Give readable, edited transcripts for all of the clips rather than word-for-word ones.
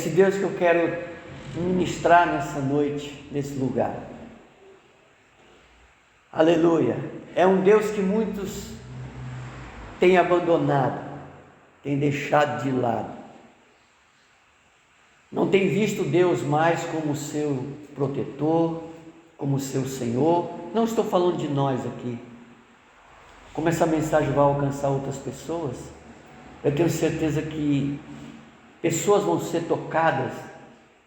esse Deus que eu quero ministrar nessa noite, nesse lugar. Aleluia. É um Deus que muitos têm abandonado, têm deixado de lado. Não tem visto Deus mais como seu protetor, como seu Senhor. Não estou falando de nós aqui. Como essa mensagem vai alcançar outras pessoas, eu tenho certeza que pessoas vão ser tocadas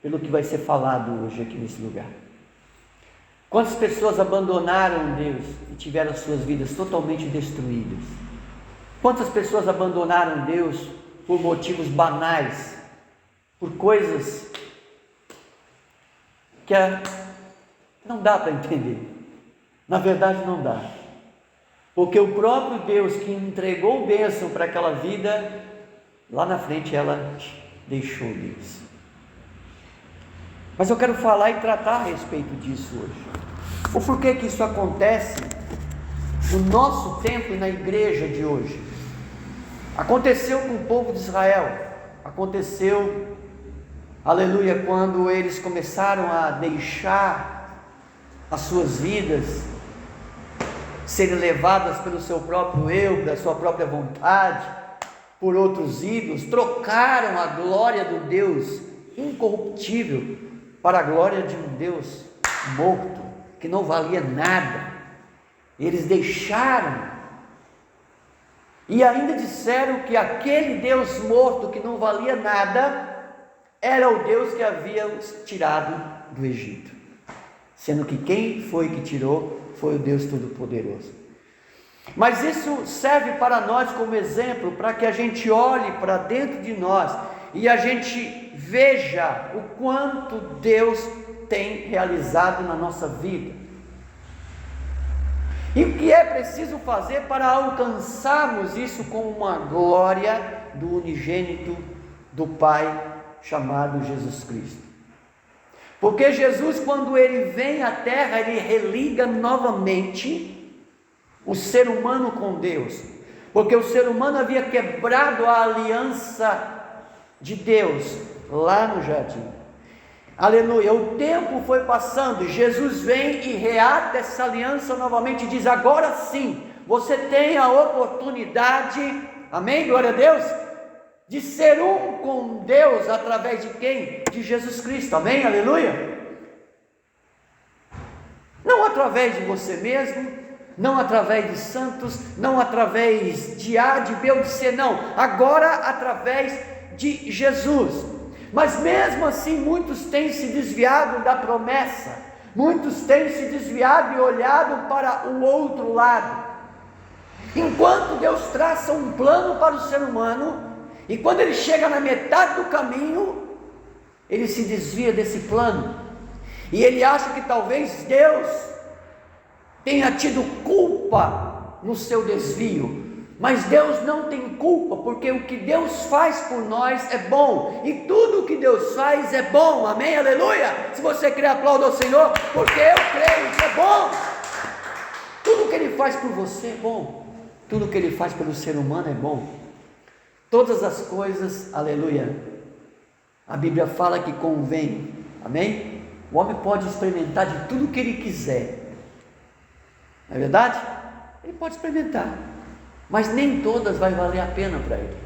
pelo que vai ser falado hoje aqui nesse lugar. Quantas pessoas abandonaram Deus e tiveram suas vidas totalmente destruídas? Quantas pessoas abandonaram Deus por motivos banais, por coisas que não dá para entender? Na verdade não dá, porque o próprio Deus que entregou bênção para aquela vida, lá na frente ela deixou Deus. Mas eu quero falar e tratar a respeito disso hoje. O porquê que isso acontece no nosso tempo e na igreja de hoje. Aconteceu com o povo de Israel, aconteceu, aleluia, quando eles começaram a deixar as suas vidas serem levadas pelo seu próprio eu, da sua própria vontade, por outros ídolos, trocaram a glória do Deus incorruptível para a glória de um Deus morto, que não valia nada. Eles deixaram e ainda disseram que aquele Deus morto que não valia nada era o Deus que havia os tirado do Egito, sendo que quem foi que tirou foi o Deus Todo-Poderoso. Mas isso serve para nós como exemplo, para que a gente olhe para dentro de nós e a gente veja o quanto Deus tem realizado na nossa vida. E o que é preciso fazer para alcançarmos isso com uma glória do unigênito do Pai, chamado Jesus Cristo. Porque Jesus, quando ele vem à terra, ele religa novamente o ser humano com Deus, porque o ser humano havia quebrado a aliança de Deus lá no jardim. Aleluia, o tempo foi passando, Jesus vem e reata essa aliança novamente e diz: agora sim, você tem a oportunidade, amém, glória a Deus, de ser um com Deus, através de quem? De Jesus Cristo, amém, aleluia. Não através de você mesmo, não através de santos, não através de A, de B ou de C, não, agora através de Jesus. Mas mesmo assim muitos têm se desviado da promessa, muitos têm se desviado e olhado para o outro lado, enquanto Deus traça um plano para o ser humano, e quando ele chega na metade do caminho, ele se desvia desse plano, e ele acha que talvez Deus tenha tido culpa no seu desvio. Mas Deus não tem culpa, porque o que Deus faz por nós é bom, e tudo o que Deus faz é bom, amém, aleluia. Se você crê, aplauda ao Senhor, porque eu creio que é bom. Tudo o que Ele faz por você é bom, tudo o que Ele faz pelo ser humano é bom. Todas as coisas, aleluia, a Bíblia fala que convém, amém. O homem pode experimentar de tudo o que ele quiser, não é verdade? Ele pode experimentar, mas nem todas vai valer a pena para ele.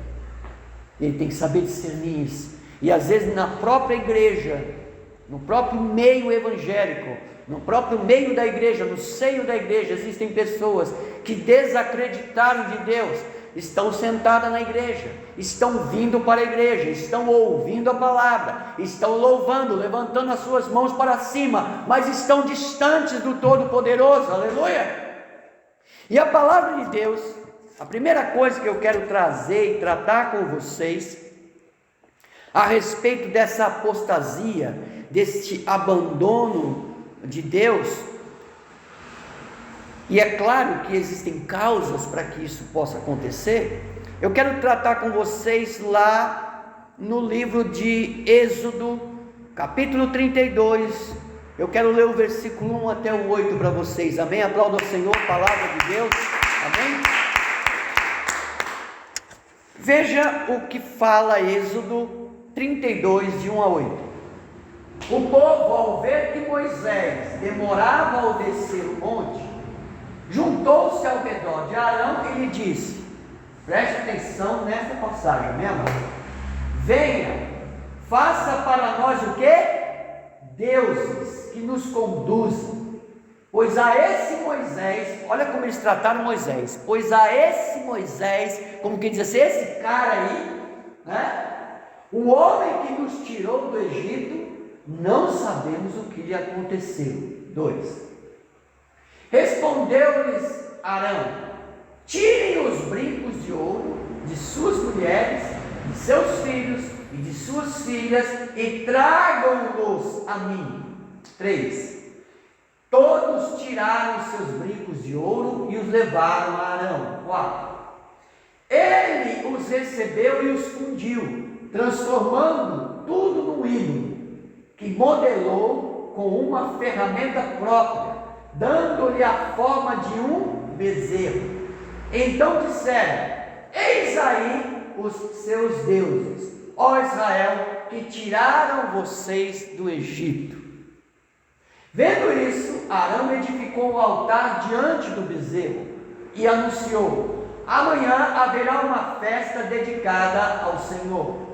Ele tem que saber discernir isso. E às vezes na própria igreja, no próprio meio evangélico, no próprio meio da igreja, no seio da igreja, existem pessoas que desacreditaram de Deus, estão sentadas na igreja, estão vindo para a igreja, estão ouvindo a palavra, estão louvando, levantando as suas mãos para cima, mas estão distantes do Todo-Poderoso, aleluia. E a palavra de Deus, a primeira coisa que eu quero trazer e tratar com vocês, a respeito dessa apostasia, deste abandono de Deus, e é claro que existem causas para que isso possa acontecer, eu quero tratar com vocês lá no livro de Êxodo, capítulo 32, eu quero ler o versículo 1 até o 8 para vocês, amém? Aplauda ao Senhor, palavra de Deus, amém? Veja o que fala Êxodo, 32, de 1 a 8. O povo, ao ver que Moisés demorava a descer o monte, juntou-se ao redor de Arão e lhe disse, preste atenção nessa passagem, mesmo. Venha, faça para nós o quê? Deuses que nos conduzam, pois a esse Moisés, olha como eles trataram Moisés, pois a esse Moisés, como quem diz assim, esse cara aí, né? O homem que nos tirou do Egito, não sabemos o que lhe aconteceu. 2. Respondeu-lhes Arão, tirem os brincos de ouro de suas mulheres, de seus filhos e de suas filhas e tragam-nos a mim. 3. Todos tiraram os seus brincos de ouro e os levaram a Arão. 4. Ele os recebeu e os fundiu, transformando tudo num ídolo, que modelou com uma ferramenta própria, dando-lhe a forma de um bezerro. Então disseram, eis aí os seus deuses, ó Israel, que tiraram vocês do Egito. Vendo isso, Arão edificou um altar diante do bezerro e anunciou, amanhã haverá uma festa dedicada ao Senhor.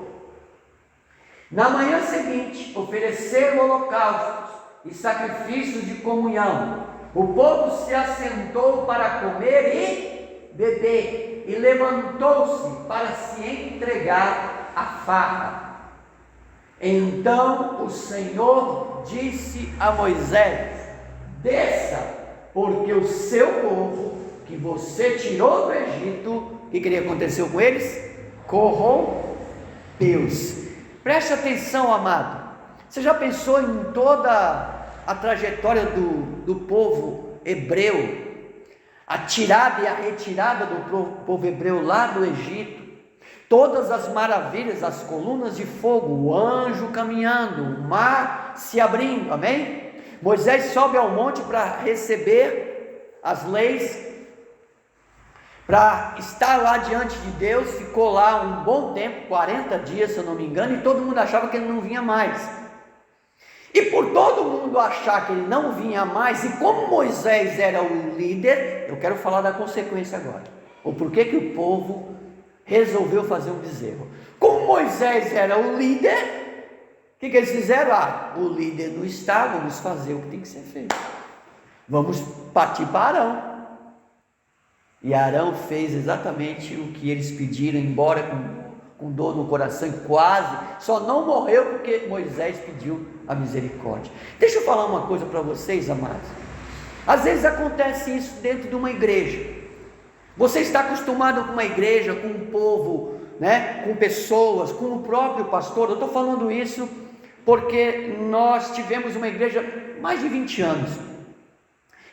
Na manhã seguinte, ofereceram holocaustos e sacrifícios de comunhão. O povo se assentou para comer e beber, e levantou-se para se entregar à farra. Então o Senhor disse a Moisés, desça, porque o seu povo, que você tirou do Egito, o que aconteceu com eles? Corrompeu-se. Preste atenção, amado. Você já pensou em toda a trajetória do povo hebreu, a tirada e a retirada do povo hebreu lá do Egito, todas as maravilhas, as colunas de fogo, o anjo caminhando, o mar se abrindo, amém? Moisés sobe ao monte para receber as leis, para estar lá diante de Deus, ficou lá um bom tempo, 40 dias se eu não me engano, e todo mundo achava que ele não vinha mais. E por todo mundo achar que ele não vinha mais, e como Moisés era o líder, eu quero falar da consequência agora, ou por que o povo resolveu fazer um bezerro. Como Moisés era o líder, o que eles fizeram? O líder não está, vamos fazer o que tem que ser feito, vamos partir para Arão. E Arão fez exatamente o que eles pediram, embora com dor no coração, e quase, só não morreu porque Moisés pediu a misericórdia. Deixa eu falar uma coisa para vocês, amados. Às vezes acontece isso dentro de uma igreja. Você está acostumado com uma igreja, com um povo, né, com pessoas, com o próprio pastor. Eu estou falando isso porque nós tivemos uma igreja mais de 20 anos.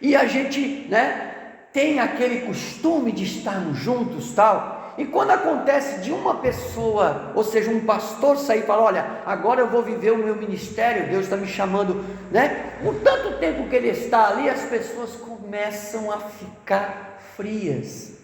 E a gente, né, tem aquele costume de estarmos juntos, tal, e quando acontece de uma pessoa, ou seja, um pastor sair e falar, olha, agora eu vou viver o meu ministério, Deus está me chamando, né, por tanto tempo que ele está ali, as pessoas começam a ficar frias,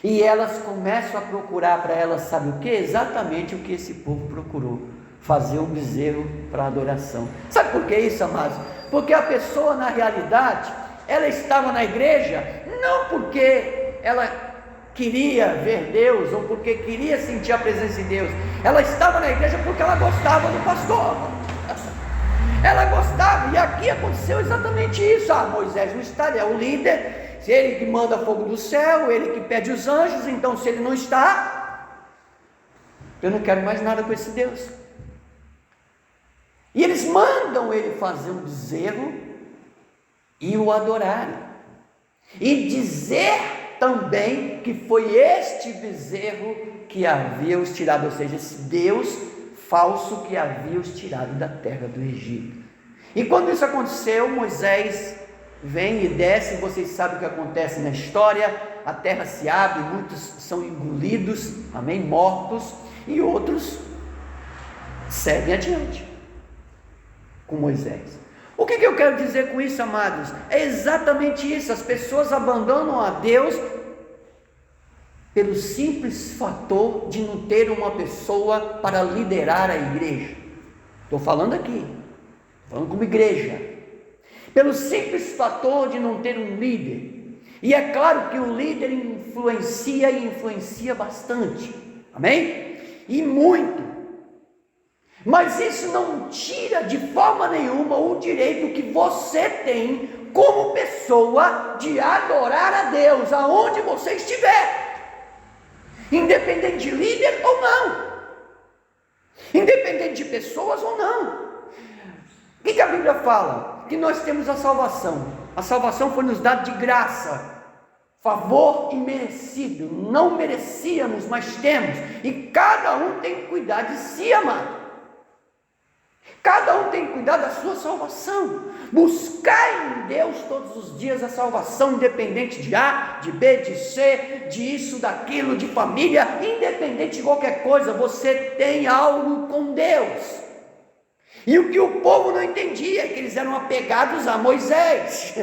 e elas começam a procurar para elas, sabe o que? Exatamente o que esse povo procurou, fazer um bezerro para adoração. Sabe por que isso, amados? Porque a pessoa, na realidade, ela estava na igreja, não porque ela queria ver Deus, ou porque queria sentir a presença de Deus, ela estava na igreja porque ela gostava do pastor, ela gostava, e aqui aconteceu exatamente isso. Moisés não está, ele é o líder, se ele que manda fogo do céu, ele que pede os anjos, então se ele não está, eu não quero mais nada com esse Deus, e eles mandam ele fazer um bezerro, e o adorarem, e dizer também que foi este bezerro que havia os tirado, ou seja, esse Deus falso que havia os tirado da terra do Egito. E quando isso aconteceu, Moisés vem e desce, vocês sabem o que acontece na história, a terra se abre, muitos são engolidos, amém, mortos, e outros seguem adiante com Moisés. O que eu quero dizer com isso, amados? É exatamente isso, as pessoas abandonam a Deus pelo simples fator de não ter uma pessoa para liderar a igreja. Estou falando aqui, falando como igreja. Pelo simples fator de não ter um líder. E é claro que o líder influencia e influencia bastante. Amém? E muito. Mas isso não tira de forma nenhuma o direito que você tem como pessoa de adorar a Deus aonde você estiver. Independente de líder ou não, independente de pessoas ou não. O que a Bíblia fala? Que nós temos a salvação. A salvação foi nos dada de graça, favor imerecido. Não merecíamos, mas temos. E cada um tem que cuidar de si, amado. Cada um tem que cuidar da sua salvação. Buscar em Deus todos os dias a salvação, independente de A, de B, de C, de isso, daquilo, de família, independente de qualquer coisa, você tem algo com Deus. E o que o povo não entendia é que eles eram apegados a Moisés.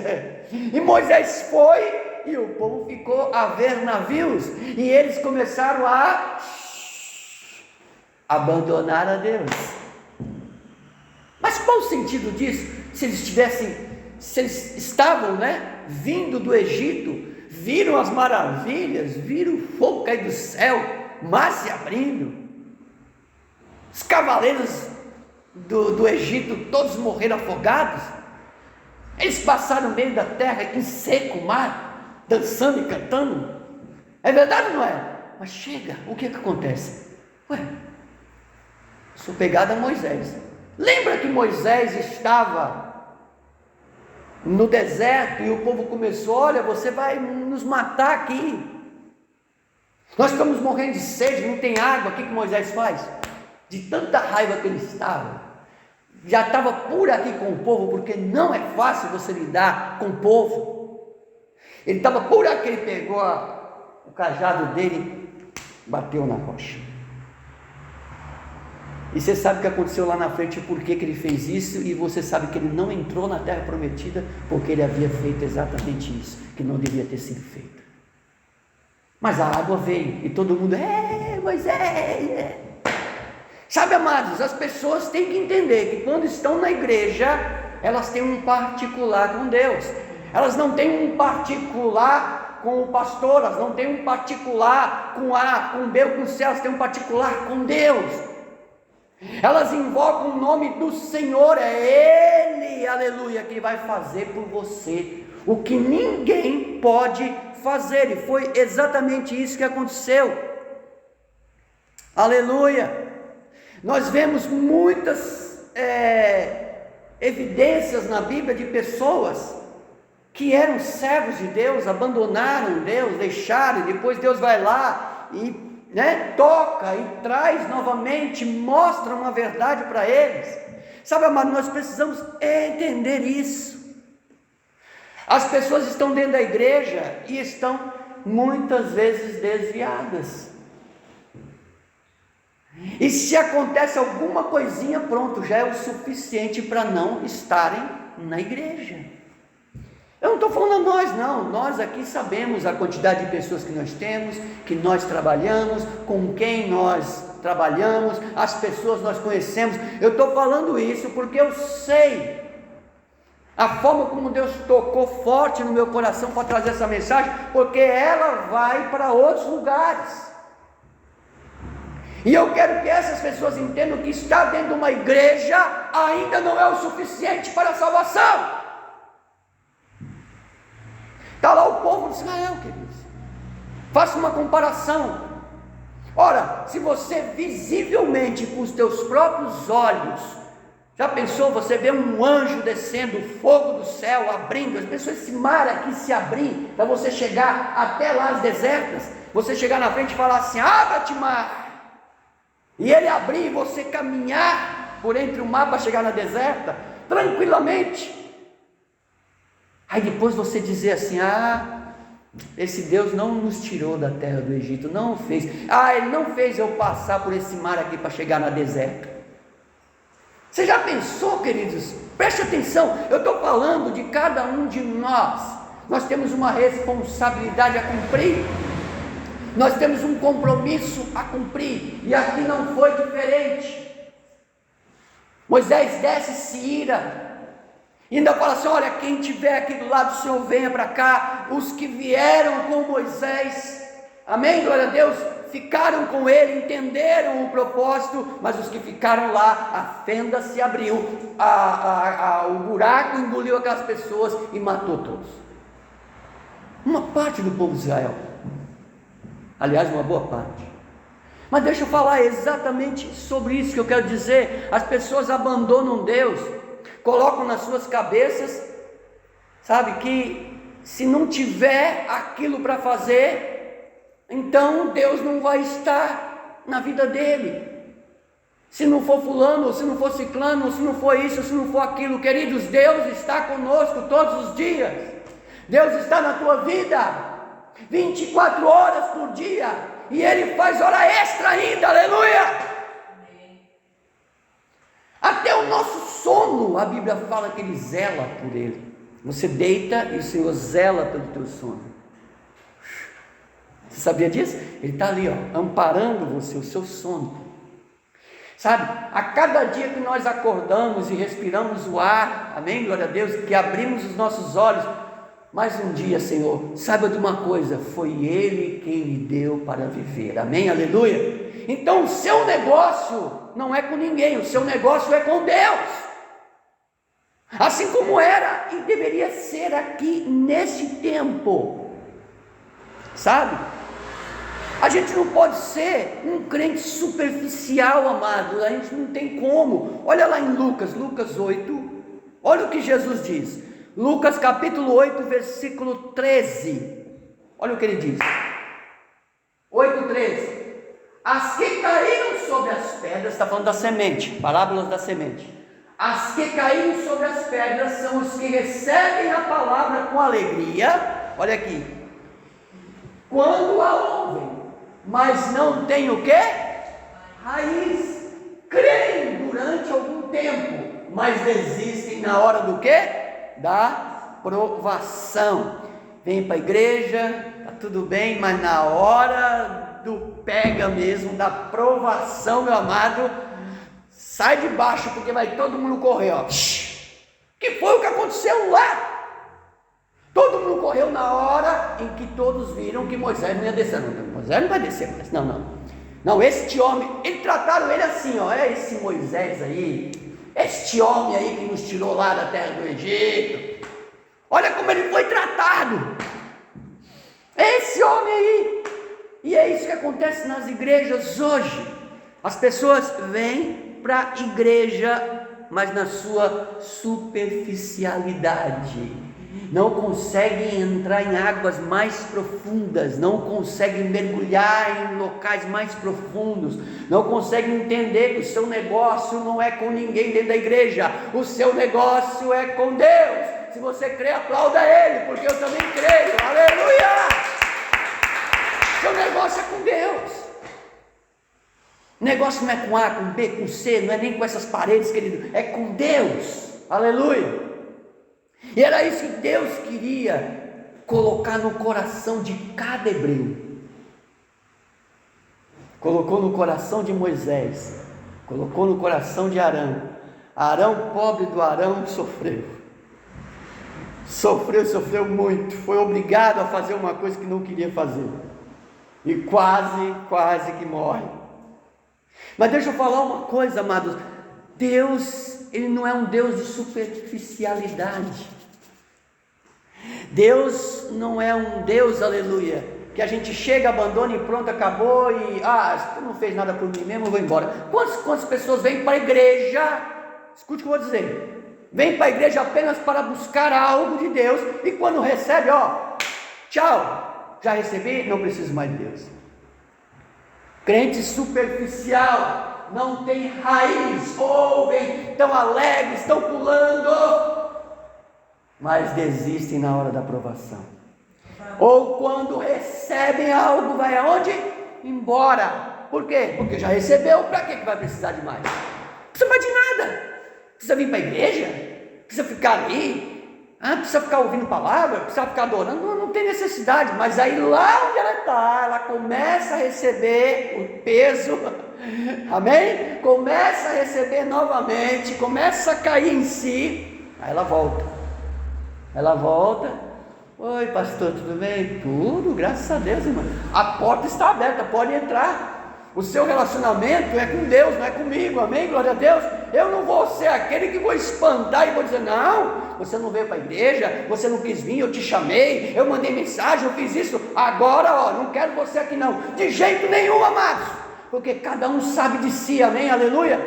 E Moisés foi, e o povo ficou a ver navios, e eles começaram a abandonar a Deus. Mas qual o sentido disso? Se eles estavam, vindo do Egito, viram as maravilhas, viram o fogo cair do céu, mar se abrindo, os cavaleiros do Egito todos morreram afogados, eles passaram no meio da terra em seco, o mar, dançando e cantando. É verdade ou não é? Mas chega, o que acontece? Sou pegado a Moisés. Lembra que Moisés estava no deserto e o povo começou: olha, você vai nos matar aqui, nós estamos morrendo de sede, não tem água. O que Moisés faz? De tanta raiva que ele estava, já estava por aqui com o povo, porque não é fácil você lidar com o povo. Ele estava por aqui, ele pegou o cajado dele, bateu na rocha. E você sabe o que aconteceu lá na frente, por que ele fez isso, e você sabe que ele não entrou na terra prometida, porque ele havia feito exatamente isso, que não devia ter sido feito. Mas a água veio, e todo mundo, Moisés. Sabe, amados, as pessoas têm que entender que quando estão na igreja, elas têm um particular com Deus. Elas não têm um particular com o pastor, elas não têm um particular com A, com B ou com C, elas têm um particular com Deus. Elas invocam o nome do Senhor, é Ele, aleluia, que vai fazer por você o que ninguém pode fazer, e foi exatamente isso que aconteceu, aleluia. Nós vemos muitas evidências na Bíblia de pessoas que eram servos de Deus, abandonaram Deus, deixaram, e depois Deus vai lá e toca e traz novamente, mostra uma verdade para eles. Sabe, amado, nós precisamos entender isso. As pessoas estão dentro da igreja e estão muitas vezes desviadas, e se acontece alguma coisinha, pronto, já é o suficiente para não estarem na igreja. Eu não estou falando a nós, não. Nós aqui sabemos a quantidade de pessoas que nós temos, que nós trabalhamos, com quem nós trabalhamos, as pessoas nós conhecemos. Eu estou falando isso porque eu sei a forma como Deus tocou forte no meu coração para trazer essa mensagem, porque ela vai para outros lugares. E eu quero que essas pessoas entendam que estar dentro de uma igreja ainda não é o suficiente para a salvação. Está lá o povo de Israel, queridos. Faça uma comparação. Ora, se você visivelmente com os teus próprios olhos, já pensou, você vê um anjo descendo, o fogo do céu abrindo, as pessoas, esse mar aqui se abrir, para você chegar até lá as desertas, você chegar na frente e falar assim: abra-te, mar, e ele abrir, e você caminhar por entre o mar para chegar na deserta, tranquilamente. Aí depois você dizer assim: esse Deus não nos tirou da terra do Egito, não fez, Ele não fez eu passar por esse mar aqui para chegar na deserta. Você já pensou, queridos? Preste atenção, eu estou falando de cada um de nós. Nós temos uma responsabilidade a cumprir. Nós temos um compromisso a cumprir, e aqui não foi diferente. Moisés desce e se ira, e ainda fala assim: olha, quem estiver aqui do lado do Senhor, venha para cá. Os que vieram com Moisés, amém, glória a Deus, ficaram com ele, entenderam o propósito, mas os que ficaram lá, a fenda se abriu, o buraco engoliu aquelas pessoas e matou todos. Uma parte do povo de Israel, aliás, uma boa parte. Mas deixa eu falar exatamente sobre isso que eu quero dizer. As pessoas abandonam Deus, colocam nas suas cabeças, sabe, que se não tiver aquilo para fazer, então Deus não vai estar na vida dele. Se não for fulano, ou se não for ciclano, ou se não for isso, ou se não for aquilo, queridos, Deus está conosco todos os dias. Deus está na tua vida 24 horas por dia, e Ele faz hora extra ainda, aleluia. Até o nosso sono, a Bíblia fala que Ele zela por ele. Você deita e o Senhor zela pelo teu sono. Você sabia disso? Ele está ali, amparando você, o seu sono. Sabe, a cada dia que nós acordamos e respiramos o ar, amém, glória a Deus, que abrimos os nossos olhos, mais um dia, Senhor, saiba de uma coisa: foi Ele quem lhe deu para viver, amém, aleluia. Então o seu negócio não é com ninguém, o seu negócio é com Deus, assim como era e deveria ser aqui neste tempo, sabe? A gente não pode ser um crente superficial, amado, a gente não tem como. Olha lá em Lucas 8, olha o que Jesus diz, Lucas capítulo 8, versículo 13, olha o que ele diz, 8:13, as que caíram sobre as pedras, está falando da semente, parábolas da semente, as que caíram sobre as pedras são os que recebem a palavra com alegria, olha aqui, quando a ouvem, mas não tem o quê? Raiz, creem durante algum tempo, mas desistem na hora do quê? Da provação. Vem para a igreja, está tudo bem, mas na hora do pega mesmo, da provação, meu amado, sai de baixo, porque vai todo mundo correr, que foi o que aconteceu lá? Todo mundo correu na hora em que todos viram que Moisés não ia descer. Não, Moisés não vai descer mais, não, este homem, eles trataram ele assim, é esse Moisés aí, este homem aí que nos tirou lá da terra do Egito, olha como ele foi tratado, esse homem aí. E é isso que acontece nas igrejas hoje. As pessoas vêm para a igreja, mas na sua superficialidade, não conseguem entrar em águas mais profundas, não conseguem mergulhar em locais mais profundos, não conseguem entender que o seu negócio não é com ninguém dentro da igreja, o seu negócio é com Deus. Se você crê, aplauda Ele, porque eu também creio, aleluia. Seu negócio é com Deus, o negócio não é com A, com B, com C, não é nem com essas paredes, querido, é com Deus, aleluia. E era isso que Deus queria colocar no coração de cada hebreu. Colocou no coração de Moisés, colocou no coração de Arão. Arão, pobre do Arão, sofreu muito, foi obrigado a fazer uma coisa que não queria fazer, e quase que morre. Mas deixa eu falar uma coisa, amados, Deus, Ele não é um Deus de superficialidade. Deus não é um Deus, aleluia, que a gente chega, abandona e pronto, acabou, e tu não fez nada por mim mesmo, eu vou embora. Quantas pessoas vêm para a igreja, escute o que eu vou dizer, vêm para a igreja apenas para buscar algo de Deus, e quando recebe, tchau, já recebi, não preciso mais de Deus. Crente superficial, não tem raiz, ouvem, estão alegres, estão pulando, mas desistem na hora da aprovação. Ou quando recebem algo, vai aonde? Embora. Por quê? Porque já recebeu, para que vai precisar de mais? Não precisa mais de nada. Precisa vir para a igreja? Precisa ficar ali? Precisa ficar ouvindo palavra, precisa ficar adorando, não tem necessidade, mas aí lá onde ela está, ela começa a receber o peso, amém? Começa a receber novamente, começa a cair em si, aí ela volta, oi pastor, tudo bem? Tudo, graças a Deus, irmão, a porta está aberta, pode entrar. O seu relacionamento é com Deus, não é comigo, amém? Glória a Deus. Eu não vou ser aquele que vou espantar e vou dizer, não, você não veio para a igreja, você não quis vir, eu te chamei, eu mandei mensagem, eu fiz isso, agora, não quero você aqui não, de jeito nenhum, amados, porque cada um sabe de si, amém? Aleluia.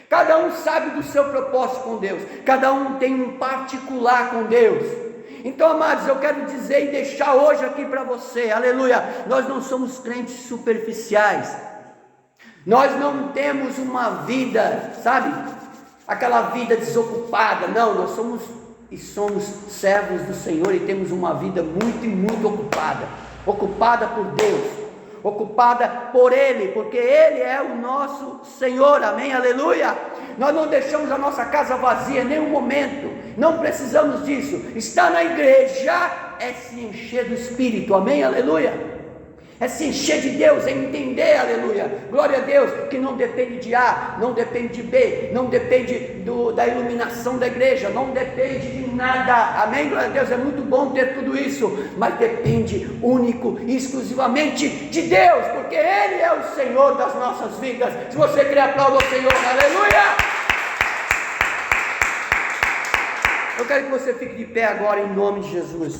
Cada um sabe do seu propósito com Deus, cada um tem um particular com Deus. Então, amados, eu quero dizer e deixar hoje aqui para você, aleluia, nós não somos crentes superficiais, nós não temos uma vida, sabe, aquela vida desocupada, não, nós somos servos do Senhor e temos uma vida muito ocupada por Deus, ocupada por Ele, porque Ele é o nosso Senhor, amém, aleluia. Nós não deixamos a nossa casa vazia em nenhum momento, não precisamos disso. Estar na igreja é se encher do Espírito, amém, aleluia. É se encher de Deus, é entender, aleluia, glória a Deus, que não depende de A, não depende de B, não depende da iluminação da igreja, não depende de nada, amém, glória a Deus. É muito bom ter tudo isso, mas depende único e exclusivamente de Deus, porque Ele é o Senhor das nossas vidas. Se você crê, aplauda o Senhor, aleluia. Eu quero que você fique de pé agora em nome de Jesus.